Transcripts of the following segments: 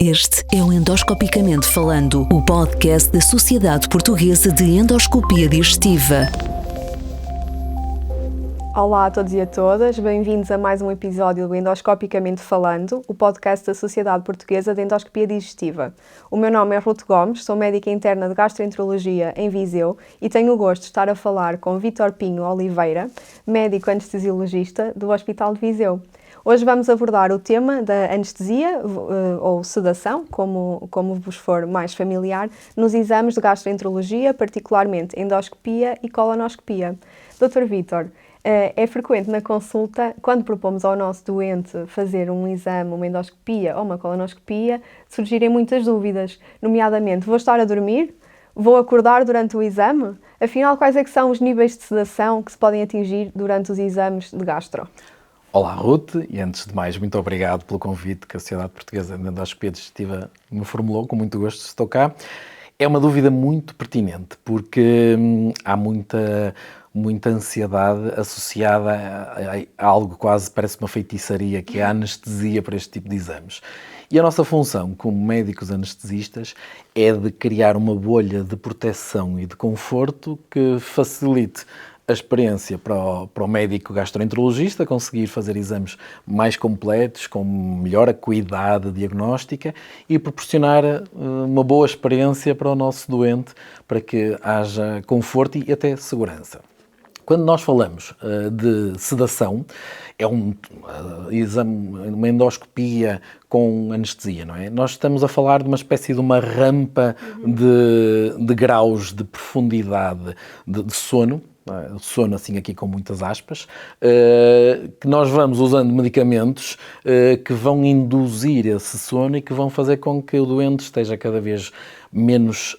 Este é o Endoscopicamente Falando, o podcast da Sociedade Portuguesa de Endoscopia Digestiva. Olá a todos e a todas, bem-vindos a mais um episódio do Endoscopicamente Falando, o podcast da Sociedade Portuguesa de Endoscopia Digestiva. O meu nome é Ruth Gomes, sou médica interna de gastroenterologia em Viseu e tenho o gosto de estar a falar com Vítor Pinho Oliveira, médico anestesiologista do Hospital de Viseu. Hoje vamos abordar o tema da anestesia ou sedação, como vos for mais familiar, nos exames de gastroenterologia, particularmente endoscopia e colonoscopia. Dr. Vítor, é frequente na consulta, quando propomos ao nosso doente fazer um exame, uma endoscopia ou uma colonoscopia, surgirem muitas dúvidas, nomeadamente, vou estar a dormir? Vou acordar durante o exame? Afinal, quais é que são os níveis de sedação que se podem atingir durante os exames de gastro? Olá, Ruth, e antes de mais, muito obrigado pelo convite que a Sociedade Portuguesa de Endoscopia Digestiva me formulou, com muito gosto estou cá. É uma dúvida muito pertinente, porque há muita ansiedade associada a algo quase parece uma feitiçaria, que é a anestesia para este tipo de exames. E a nossa função como médicos anestesistas é de criar uma bolha de proteção e de conforto que facilite a experiência para o médico gastroenterologista conseguir fazer exames mais completos, com melhor acuidade diagnóstica e proporcionar uma boa experiência para o nosso doente, para que haja conforto e até segurança. Quando nós falamos de sedação, é um exame, uma endoscopia com anestesia, não é? Nós estamos a falar de uma espécie de uma rampa de graus de profundidade de sono, sono assim aqui com muitas aspas, que nós vamos usando medicamentos que vão induzir esse sono e que vão fazer com que o doente esteja cada vez menos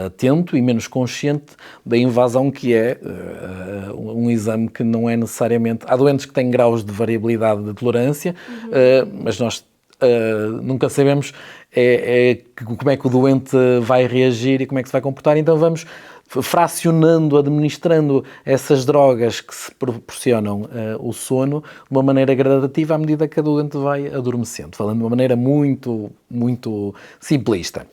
atento e menos consciente da invasão que é um exame que não é necessariamente... Há doentes que têm graus de variabilidade de tolerância, mas nós nunca sabemos como é que o doente vai reagir e como é que se vai comportar, então vamos fracionando, administrando essas drogas que se proporcionam o sono de uma maneira gradativa à medida que o doente vai adormecendo, falando de uma maneira muito, muito simplista.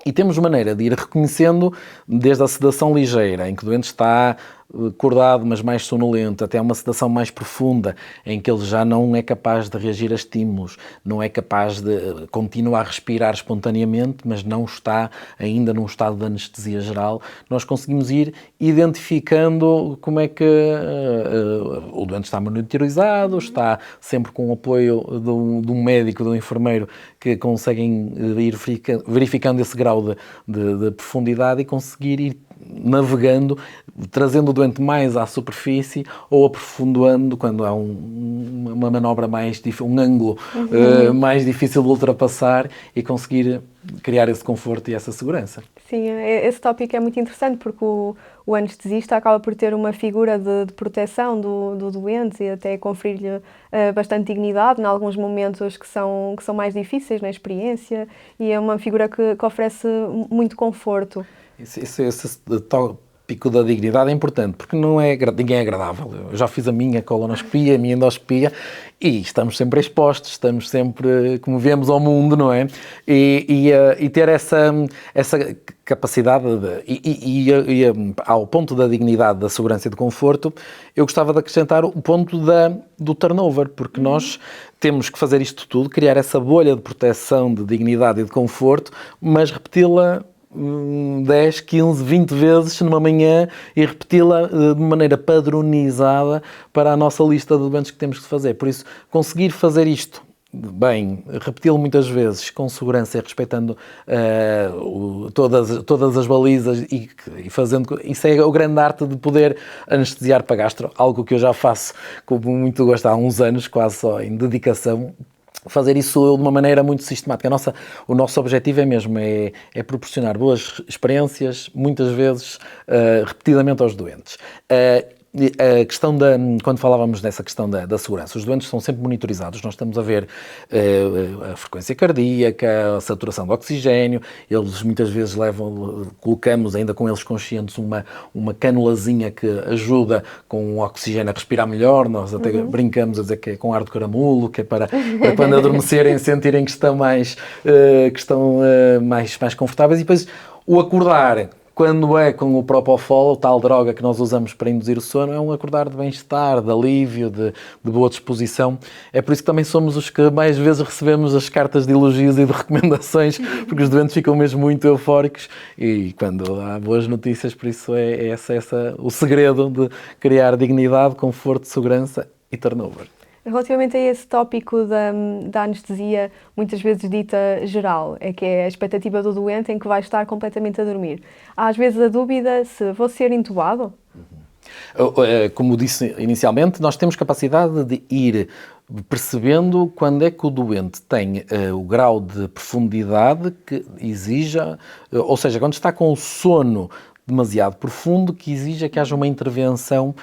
E temos maneira de ir reconhecendo desde a sedação ligeira, em que o doente está acordado, mas mais sonolento, até uma sedação mais profunda, em que ele já não é capaz de reagir a estímulos, não é capaz de continuar a respirar espontaneamente, mas não está ainda num estado de anestesia geral. Nós conseguimos ir identificando como é que o doente está monitorizado, está sempre com o apoio de um médico, de um enfermeiro, que conseguem ir verificando esse grau de profundidade e conseguir ir navegando, trazendo o doente mais à superfície ou aprofundando quando há uma manobra mais difícil, um ângulo mais difícil de ultrapassar e conseguir criar esse conforto e essa segurança. Sim, esse tópico é muito interessante porque o anestesista acaba por ter uma figura de proteção do doente e até conferir-lhe bastante dignidade em alguns momentos que são mais difíceis na experiência, e é uma figura que oferece muito conforto. Esse tópico da dignidade é importante, porque ninguém é agradável. Eu já fiz a minha colonoscopia, a minha endoscopia, e estamos sempre expostos, estamos sempre como vemos ao mundo, não é? E ter essa capacidade ao ponto da dignidade, da segurança e do conforto, eu gostava de acrescentar o ponto do turnover, porque nós temos que fazer isto tudo, criar essa bolha de proteção, de dignidade e de conforto, mas repeti-la 10, 15, 20 vezes numa manhã e repeti-la de maneira padronizada para a nossa lista de doentes que temos que fazer. Por isso, conseguir fazer isto bem, repeti-lo muitas vezes com segurança e respeitando todas as balizas e fazendo... Isso é a grande arte de poder anestesiar para gastro, algo que eu já faço com muito gosto há uns anos, quase só em dedicação. Fazer isso de uma maneira muito sistemática. O nosso objetivo é mesmo proporcionar boas experiências, muitas vezes, repetidamente aos doentes. a questão quando falávamos dessa questão da segurança, os doentes são sempre monitorizados, nós estamos a ver a frequência cardíaca, a saturação de oxigênio, eles muitas vezes colocamos ainda com eles conscientes uma canulazinha que ajuda com o oxigênio a respirar melhor, nós até brincamos a dizer que é com ar de caramulo, que é para quando adormecerem sentirem que estão mais confortáveis, e depois o acordar, quando é com o Propofol, tal droga que nós usamos para induzir o sono, é um acordar de bem-estar, de alívio, de boa disposição. É por isso que também somos os que mais vezes recebemos as cartas de elogios e de recomendações, porque os doentes ficam mesmo muito eufóricos, e quando há boas notícias, por isso é esse o segredo de criar dignidade, conforto, segurança e turnover. Relativamente a esse tópico da anestesia, muitas vezes dita geral, é que é a expectativa do doente em que vai estar completamente a dormir. Há às vezes a dúvida se vou ser intubado? Como disse inicialmente, nós temos capacidade de ir percebendo quando é que o doente tem o grau de profundidade que exija, ou seja, quando está com o sono demasiado profundo, que exija que haja uma intervenção.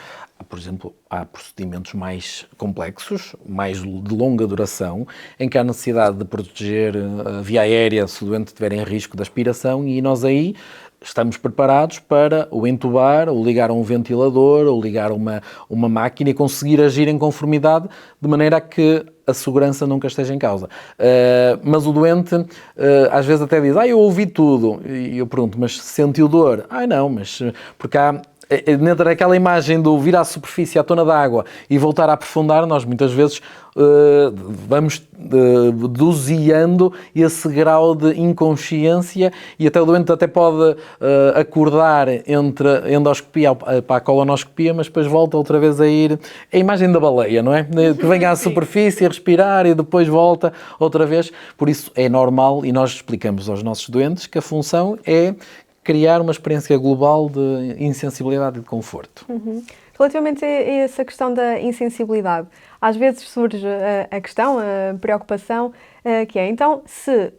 Por exemplo, há procedimentos mais complexos, mais de longa duração, em que há necessidade de proteger a via aérea se o doente estiver em risco de aspiração, e nós aí estamos preparados para o entubar, ou ligar a um ventilador, ou ligar a uma máquina e conseguir agir em conformidade, de maneira a que a segurança nunca esteja em causa. Mas o doente às vezes até diz, eu ouvi tudo, e eu pergunto, mas sentiu dor? Não, mas porque há... Dentro daquela imagem do vir à superfície, à tona d'água e voltar a aprofundar, nós muitas vezes vamos doseando esse grau de inconsciência, e até o doente até pode acordar entre a endoscopia para a colonoscopia, mas depois volta outra vez a ir. É a imagem da baleia, não é? Que vem à superfície a respirar e depois volta outra vez. Por isso é normal, e nós explicamos aos nossos doentes que a função é criar uma experiência global de insensibilidade e de conforto. Relativamente a essa questão da insensibilidade, às vezes surge a questão, a preocupação, que é, então, se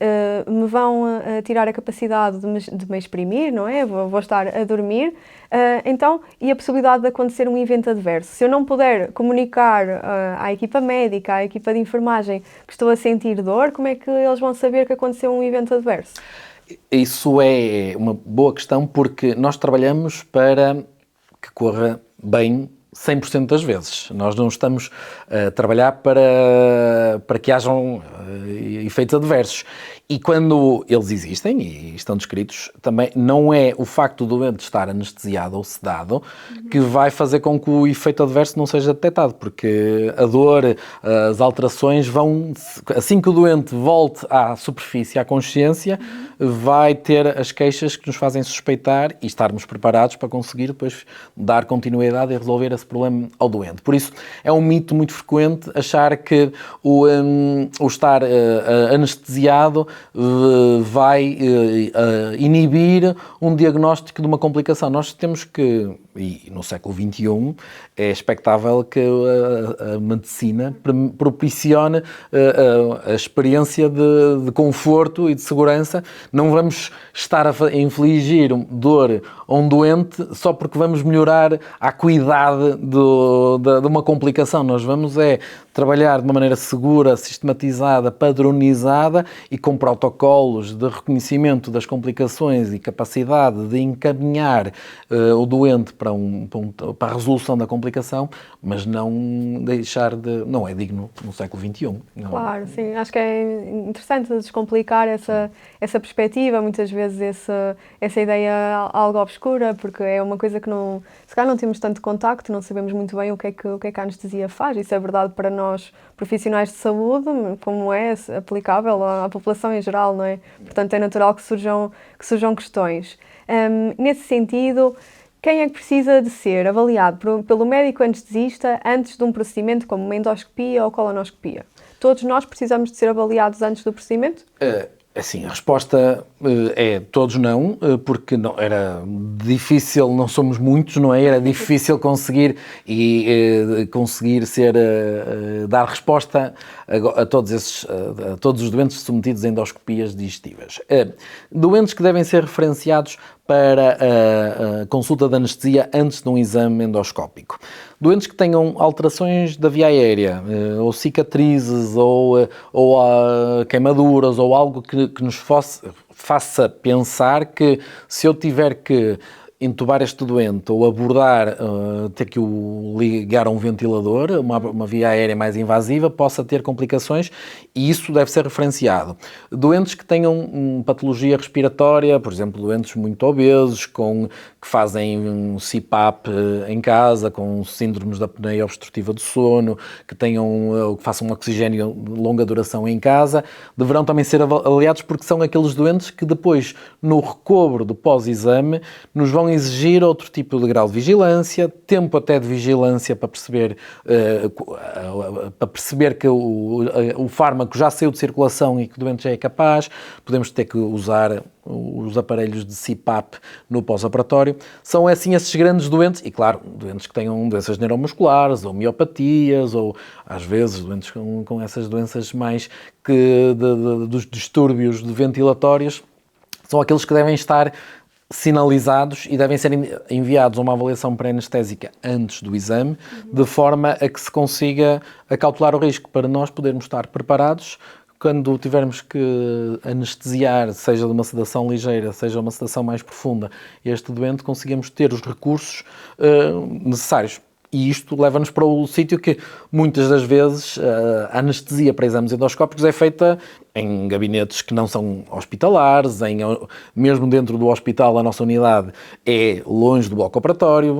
me vão tirar a capacidade de me exprimir, não é? Vou estar a dormir, então, e a possibilidade de acontecer um evento adverso? Se eu não puder comunicar à equipa médica, à equipa de enfermagem que estou a sentir dor, como é que eles vão saber que aconteceu um evento adverso? Isso é uma boa questão, porque nós trabalhamos para que corra bem 100% das vezes. Nós não estamos a trabalhar para que hajam efeitos adversos. E quando eles existem, e estão descritos, também não é o facto do doente estar anestesiado ou sedado que vai fazer com que o efeito adverso não seja detectado, porque a dor, as alterações vão, assim que o doente volte à superfície, à consciência, vai ter as queixas que nos fazem suspeitar e estarmos preparados para conseguir depois dar continuidade e resolver esse problema ao doente. Por isso, é um mito muito frequente achar que o estar anestesiado vai inibir um diagnóstico de uma complicação. Nós temos que, e no século XXI, é expectável que a medicina propicione a experiência de conforto e de segurança. Não vamos estar a infligir dor a um doente só porque vamos melhorar a acuidade de uma complicação. Nós vamos trabalhar de uma maneira segura, sistematizada, padronizada e com protocolos de reconhecimento das complicações e capacidade de encaminhar o doente para a resolução da complicação, mas não deixar de... Não é digno no século XXI. Não. Claro, sim. Acho que é interessante descomplicar essa perspectiva, muitas vezes essa ideia algo obscura, porque é uma coisa que se calhar não temos tanto contacto, não sabemos muito bem o que é que a anestesia faz. Isso é verdade para nós, profissionais de saúde, como é aplicável à população em geral, não é? Portanto, é natural que surjam questões. Nesse sentido, quem é que precisa de ser avaliado pelo médico anestesista antes de um procedimento como uma endoscopia ou colonoscopia? Todos nós precisamos de ser avaliados antes do procedimento? Assim, a resposta é todos não, porque não, era difícil, não somos muitos, não é? Era difícil conseguir dar resposta a todos os doentes submetidos a endoscopias digestivas. Doentes que devem ser referenciados para a consulta de anestesia antes de um exame endoscópico. Doentes que tenham alterações da via aérea, ou cicatrizes, ou queimaduras, ou algo que nos faça pensar que se eu tiver que entubar este doente ou abordar, ter que o ligar a um ventilador, uma via aérea mais invasiva, possa ter complicações, e isso deve ser referenciado. Doentes que tenham patologia respiratória, por exemplo, doentes muito obesos, que fazem um CPAP em casa, com síndromes da apneia obstrutiva do sono, que façam um oxigênio de longa duração em casa, deverão também ser avaliados, porque são aqueles doentes que depois, no recobro do pós-exame, nos vão exigir outro tipo de grau de vigilância, tempo até de vigilância para perceber que o fármaco já saiu de circulação e que o doente já é capaz. Podemos ter que usar os aparelhos de CPAP no pós-operatório. São assim esses grandes doentes, e claro, doentes que tenham doenças neuromusculares, ou miopatias, ou às vezes doentes com essas doenças mais dos distúrbios ventilatórios, são aqueles que devem estar sinalizados e devem ser enviados a uma avaliação pré-anestésica antes do exame, de forma a que se consiga acautelar o risco, para nós podermos estar preparados quando tivermos que anestesiar, seja de uma sedação ligeira, seja uma sedação mais profunda, este doente, conseguimos ter os recursos necessários. E isto leva-nos para o sítio que, muitas das vezes, a anestesia para exames endoscópicos é feita em gabinetes que não são hospitalares, mesmo dentro do hospital, a nossa unidade é longe do bloco operatório,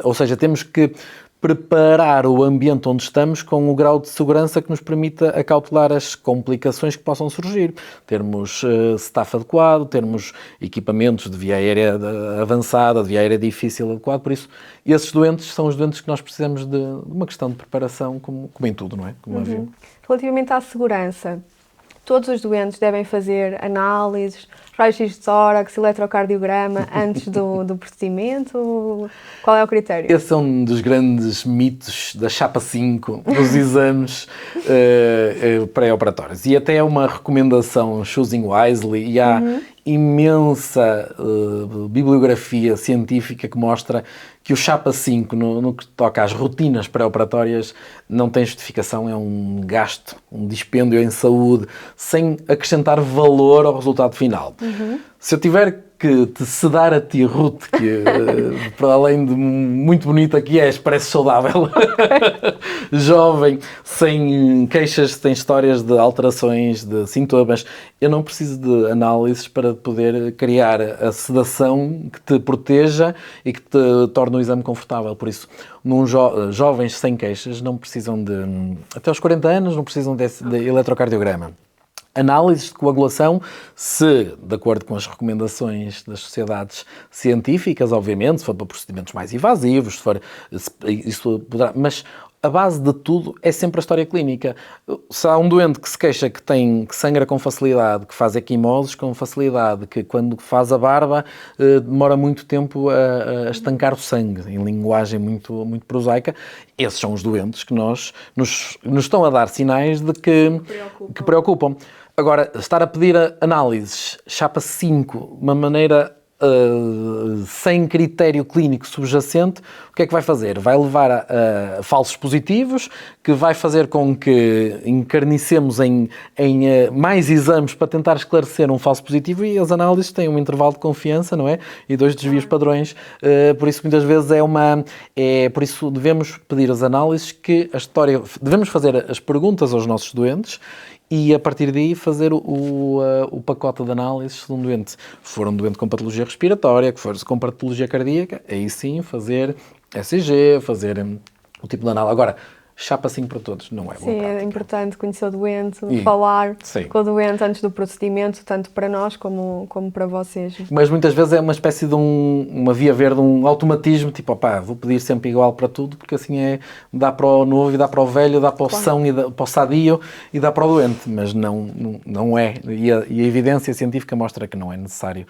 ou seja, temos que preparar o ambiente onde estamos com o grau de segurança que nos permita acautelar as complicações que possam surgir. Termos staff adequado, termos equipamentos de via aérea avançada, de via aérea difícil adequado, por isso esses doentes são os doentes que nós precisamos de uma questão de preparação, como em tudo, não é? Relativamente à segurança, todos os doentes devem fazer análises, raio-x de tórax, eletrocardiograma antes do procedimento? Qual é o critério? Esse é um dos grandes mitos da chapa 5 dos exames pré-operatórios. E até é uma recomendação Choosing Wisely, e há imensa bibliografia científica que mostra que o chapa 5, no que toca às rotinas pré-operatórias, não tem justificação, é um gasto, um dispêndio em saúde, sem acrescentar valor ao resultado final. Se eu tiver que te sedar a ti, Ruth, que para além de muito bonita que és, parece saudável, jovem, sem queixas, sem histórias de alterações, de sintomas, eu não preciso de análises para poder criar a sedação que te proteja e que te torne o exame confortável. Por isso, jovens sem queixas não precisam até aos 40 anos, não precisam de eletrocardiograma. Análises de coagulação, se, de acordo com as recomendações das sociedades científicas, obviamente, se for para procedimentos mais invasivos, isso poderá, mas a base de tudo é sempre a história clínica. Se há um doente que se queixa que sangra com facilidade, que faz equimoses com facilidade, que quando faz a barba demora muito tempo a estancar o sangue, em linguagem muito, muito prosaica, esses são os doentes que nos estão a dar sinais de que preocupam. Agora, estar a pedir análises, chapa 5, de uma maneira sem critério clínico subjacente, o que é que vai fazer? Vai levar a falsos positivos, que vai fazer com que encarnicemos em mais exames para tentar esclarecer um falso positivo, e as análises têm um intervalo de confiança, não é? E 2 desvios padrões, por isso muitas vezes por isso devemos pedir as análises, devemos fazer as perguntas aos nossos doentes, e a partir daí fazer o pacote de análises se um doente for um doente com patologia respiratória, que for com patologia cardíaca, aí sim fazer ECG, fazer o tipo de análise. Agora, chapa 5 para todos, não é boa prática. É importante conhecer o doente, falar com o doente antes do procedimento, tanto para nós como para vocês. Mas muitas vezes é uma espécie de uma via verde, um automatismo, tipo, vou pedir sempre igual para tudo, porque assim dá para o novo, e dá para o velho, dá para o são, e dá para o sadio, e dá para o doente, mas não é. E a evidência científica mostra que não é necessário,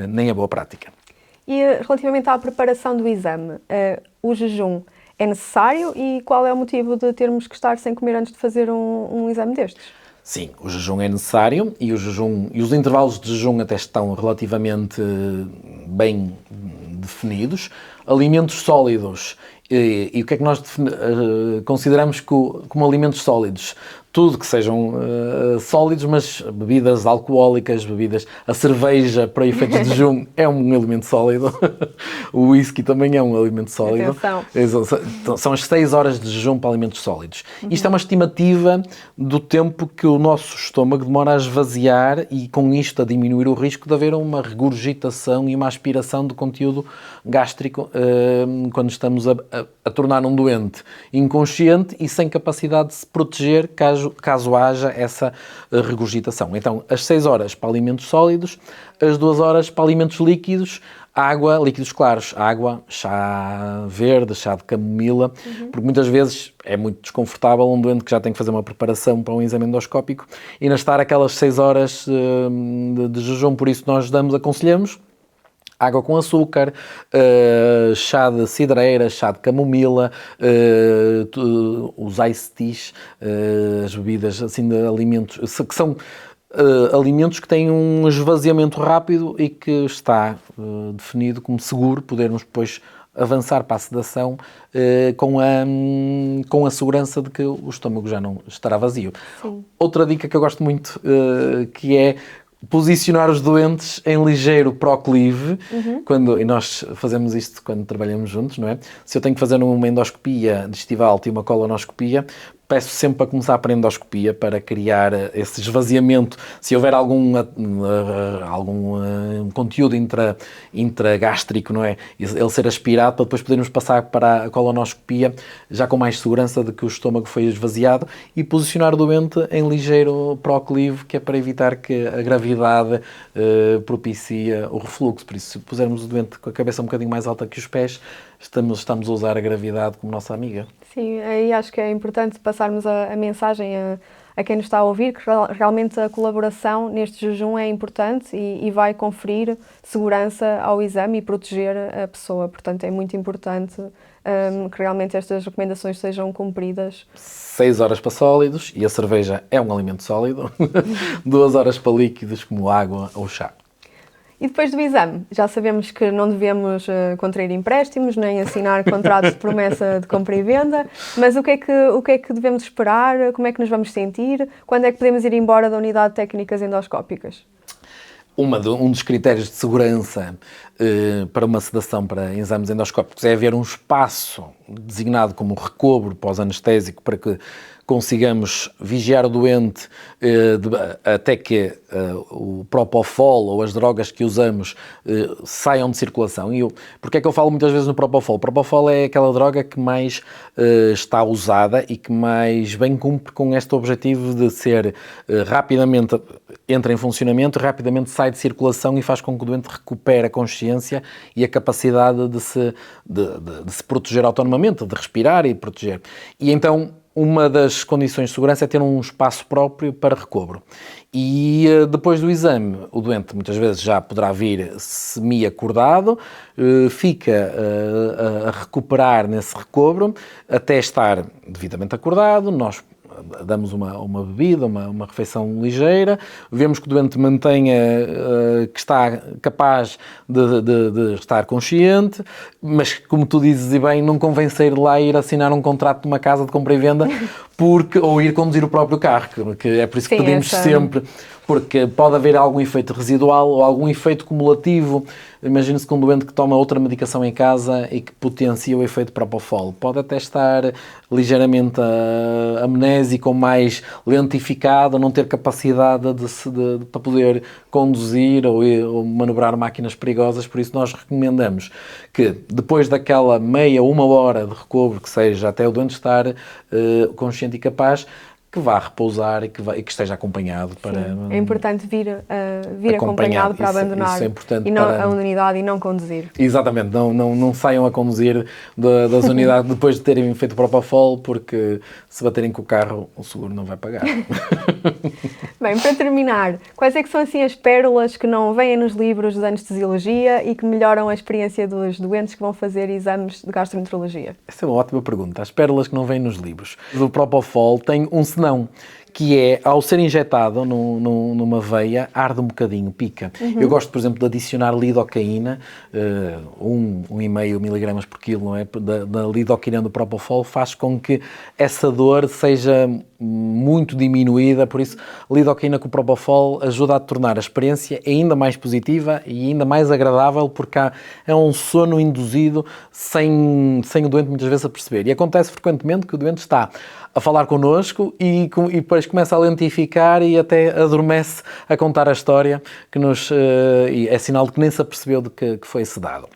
nem é boa prática. E relativamente à preparação do exame, o jejum é necessário, e qual é o motivo de termos que estar sem comer antes de fazer um exame destes? Sim, o jejum é necessário, e os intervalos de jejum até estão relativamente bem definidos, alimentos sólidos. E o que é que nós consideramos como alimentos sólidos? Tudo que sejam sólidos, mas bebidas alcoólicas, a cerveja para efeitos de jejum é um alimento sólido. O whisky também é um alimento sólido. São as 6 horas de jejum para alimentos sólidos. Isto é uma estimativa do tempo que o nosso estômago demora a esvaziar e com isto a diminuir o risco de haver uma regurgitação e uma aspiração do conteúdo gástrico quando estamos a tornar um doente inconsciente e sem capacidade de se proteger caso haja essa regurgitação. Então, as 6 horas para alimentos sólidos, as 2 horas para alimentos líquidos, água, líquidos claros, água, chá verde, chá de camomila, porque muitas vezes é muito desconfortável um doente que já tem que fazer uma preparação para um exame endoscópico e ainda estar aquelas 6 horas de jejum, por isso nós aconselhamos água com açúcar, chá de cidreira, chá de camomila, os iced teas, as bebidas assim de alimentos, que são alimentos que têm um esvaziamento rápido e que está definido como seguro, podermos depois avançar para a sedação com a segurança de que o estômago já não estará vazio. Sim. Outra dica que eu gosto muito, que é posicionar os doentes em ligeiro proclive, e nós fazemos isto quando trabalhamos juntos, não é? Se eu tenho que fazer uma endoscopia digestival e uma colonoscopia, peço sempre para começar por endoscopia para criar esse esvaziamento. Se houver algum conteúdo intragástrico, não é? Ele ser aspirado para depois podermos passar para a colonoscopia já com mais segurança de que o estômago foi esvaziado e posicionar o doente em ligeiro proclive, que é para evitar que a gravidade propicia o refluxo. Por isso, se pusermos o doente com a cabeça um bocadinho mais alta que os pés, estamos a usar a gravidade como nossa amiga. Sim, aí acho que é importante passarmos a mensagem a quem nos está a ouvir, que realmente a colaboração neste jejum é importante e vai conferir segurança ao exame e proteger a pessoa. Portanto, é muito importante que realmente estas recomendações sejam cumpridas. 6 horas para sólidos, e a cerveja é um alimento sólido. 2 horas para líquidos, como água ou chá. E depois do exame, já sabemos que não devemos contrair empréstimos, nem assinar contratos de promessa de compra e venda, mas o que é que devemos esperar? Como é que nos vamos sentir? Quando é que podemos ir embora da unidade de técnicas endoscópicas? Um dos critérios de segurança para uma sedação para exames endoscópicos é haver um espaço designado como recobro pós-anestésico para que consigamos vigiar o doente até que o Propofol ou as drogas que usamos saiam de circulação. Porque é que eu falo muitas vezes no Propofol? O Propofol é aquela droga que mais está usada e que mais bem cumpre com este objetivo de ser rapidamente entra em funcionamento, rapidamente sai de circulação e faz com que o doente recupere a consciência e a capacidade de se proteger autonomamente, de respirar e proteger. E então, uma das condições de segurança é ter um espaço próprio para recobro. E depois do exame, o doente muitas vezes já poderá vir semi-acordado, fica a recuperar nesse recobro até estar devidamente acordado. Nós damos uma bebida, uma refeição ligeira, vemos que o doente mantenha, que está capaz de estar consciente, mas como tu dizes e bem, não convém sair lá e ir assinar um contrato de uma casa de compra e venda ou ir conduzir o próprio carro, que é por isso que pedimos sempre, porque pode haver algum efeito residual ou algum efeito cumulativo. Imagine-se que um doente que toma outra medicação em casa e que potencia o efeito Propofol pode até estar ligeiramente amnésico ou mais lentificado, não ter capacidade para poder conduzir ou manobrar máquinas perigosas. Por isso nós recomendamos que depois daquela uma hora de recobro, que seja até o doente estar consciente e capaz, que vá repousar e que esteja acompanhado. Sim, é importante vir acompanhado para abandonar a unidade e não conduzir. Exatamente, não saiam a conduzir das unidades depois de terem feito o Propofol, porque se baterem com o carro, o seguro não vai pagar. Bem, para terminar, quais é que são assim as pérolas que não vêm nos livros de anestesiologia e que melhoram a experiência dos doentes que vão fazer exames de gastroenterologia? Essa é uma ótima pergunta. As pérolas que não vêm nos livros. O Propofol tem um senão, que é, ao ser injetado numa veia, arde um bocadinho, pica. Eu gosto, por exemplo, de adicionar lidocaína, 1,5 miligramas por quilo, não é? Da lidocaína do Propofol faz com que essa dor seja muito diminuída, por isso lidocaína com o Propofol ajuda a tornar a experiência ainda mais positiva e ainda mais agradável, porque é um sono induzido sem o doente muitas vezes a perceber. E acontece frequentemente que o doente está a falar connosco e depois começa a lentificar e até adormece a contar a história, e é sinal de que nem se apercebeu de que foi sedado.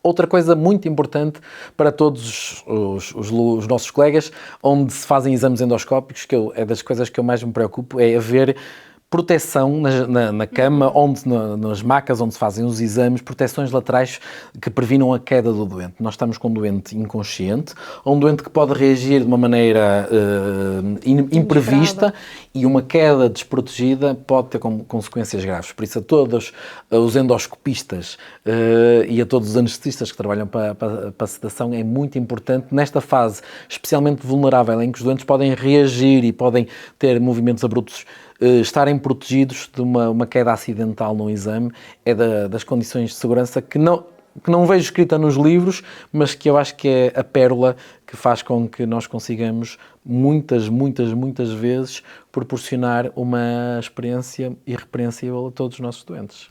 Outra coisa muito importante para todos os nossos colegas, onde se fazem exames endoscópicos, é das coisas que eu mais me preocupo, é haver proteção na cama, nas macas onde se fazem os exames, proteções laterais que previnam a queda do doente. Nós estamos com um doente inconsciente, ou um doente que pode reagir de uma maneira imprevista, e uma queda desprotegida pode ter consequências graves. Por isso, a todos os endoscopistas e a todos os anestesistas que trabalham para a sedação, é muito importante, nesta fase especialmente vulnerável, em que os doentes podem reagir e podem ter movimentos abruptos, estarem protegidos de uma queda acidental no exame, é das condições de segurança que não vejo escrita nos livros, mas que eu acho que é a pérola que faz com que nós consigamos muitas vezes proporcionar uma experiência irrepreensível a todos os nossos doentes.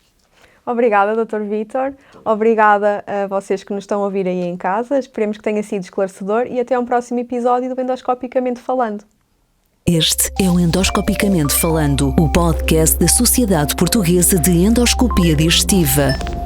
Obrigada, Dr. Vítor. Obrigada a vocês que nos estão a ouvir aí em casa. Esperemos que tenha sido esclarecedor e até um próximo episódio do Endoscopicamente Falando. Este é o Endoscopicamente Falando, o podcast da Sociedade Portuguesa de Endoscopia Digestiva.